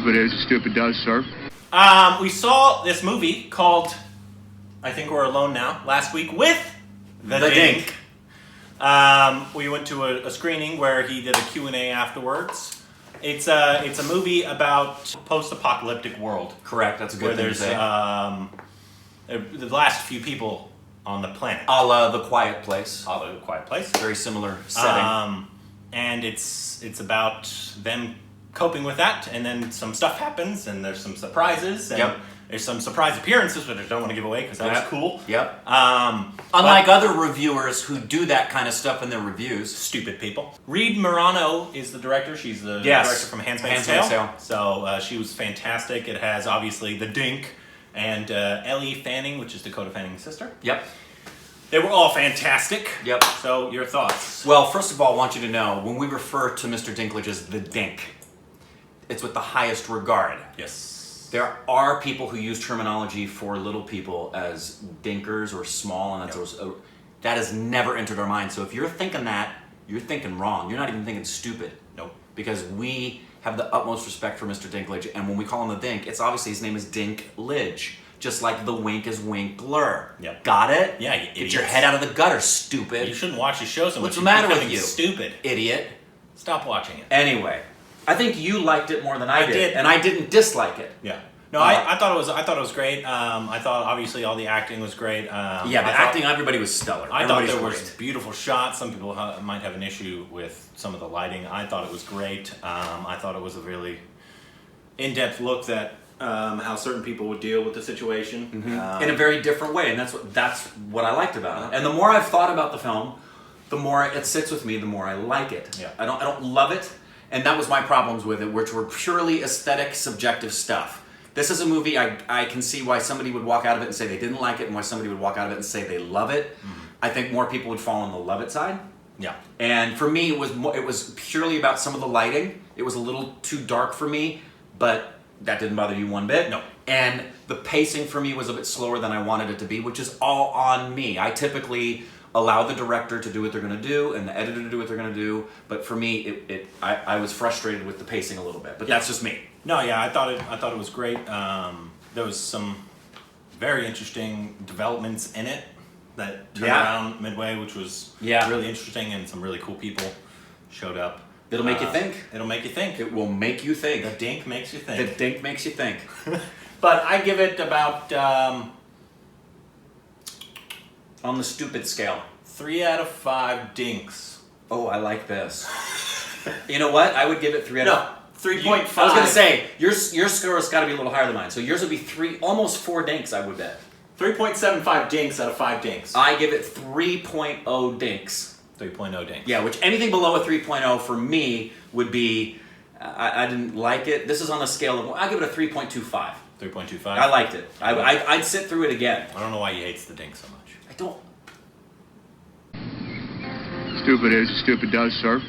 Stupid is, stupid does, sir. We saw this movie called I Think We're Alone Now last week with the Dink. We went to a screening where he did a Q&A afterwards. It's a movie about post-apocalyptic world. Correct, that's a good thing to say. The last few people on the planet. A la The Quiet Place. A la The Quiet Place. Very similar setting. And it's about them coping with that, and then some stuff happens, and there's some surprises, and there's some surprise appearances, which I don't want to give away because that was cool. Yep. Unlike other reviewers who do that kind of stuff in their reviews. Stupid people. Reed Morano is the director. She's the director from Handmaid's Tale. So she was fantastic. It has, obviously, the Dink and Ellie Fanning, which is Dakota Fanning's sister. Yep. They were all fantastic. Yep. So, your thoughts? Well, first of all, I want you to know, when we refer to Mr. Dinklage as the Dink, it's with the highest regard. Yes. There are people who use terminology for little people as dinkers or small, and that has never entered our mind. So if you're thinking that, you're thinking wrong. You're not even thinking stupid. Nope. Because we have the utmost respect for Mr. Dinklage, and when we call him the Dink, it's obviously his name is Dinklage. Just like the wink is Winkler. Yep. Got it? Yeah, you Get idiots. your head out of the gutter, stupid. You shouldn't watch the show so much. What's the matter with you? Stupid. Idiot. Stop watching it. Anyway, I think you liked it more than I did. And I I didn't dislike it. Yeah. No, I thought it was great. I thought obviously all the acting was great. Acting, everybody was stellar. I thought there was beautiful shots. Some people might have an issue with some of the lighting. I thought it was great. I thought it was a really in-depth look at how certain people would deal with the situation in a very different way, and that's what I liked about it. And the more I've thought about the film, the more it sits with me, the more I like it. Yeah. I don't love it, and that was my problems with it, which were purely aesthetic, subjective stuff. This is a movie I can see why somebody would walk out of it and say they didn't like it, and why somebody would walk out of it and say they love it. I think more people would fall on the love it side. Yeah. And for me, it was purely about some of the lighting. It was a little too dark for me, but that didn't bother you one bit. No. And the pacing for me was a bit slower than I wanted it to be, which is all on me. I typically allow the director to do what they're going to do and the editor to do what they're going to do. But for me, I was frustrated with the pacing a little bit. But that's just me. No, yeah, I thought it was great. There was some very interesting developments in it that turned around midway, which was really interesting, and some really cool people showed up. It'll make you think. It'll make you think. It will make you think. The Dink makes you think. The Dink makes you think. But I give it about on the stupid scale, 3 out of 5 dinks. Oh, I like this. You know what? I would give it 3 out of 3.5. I was going to say, your score has got to be a little higher than mine. So yours would be almost 4 dinks, I would bet. 3.75 dinks out of 5 dinks. I give it 3.0 dinks. 3.0 dinks. Yeah, which anything below a 3.0 for me would be, I didn't like it. This is on the scale of, I'll give it a 3.25. 3.25? I liked it. I'd sit through it again. I don't know why he hates the Dink so much. I don't. Stupid is, stupid does, sir.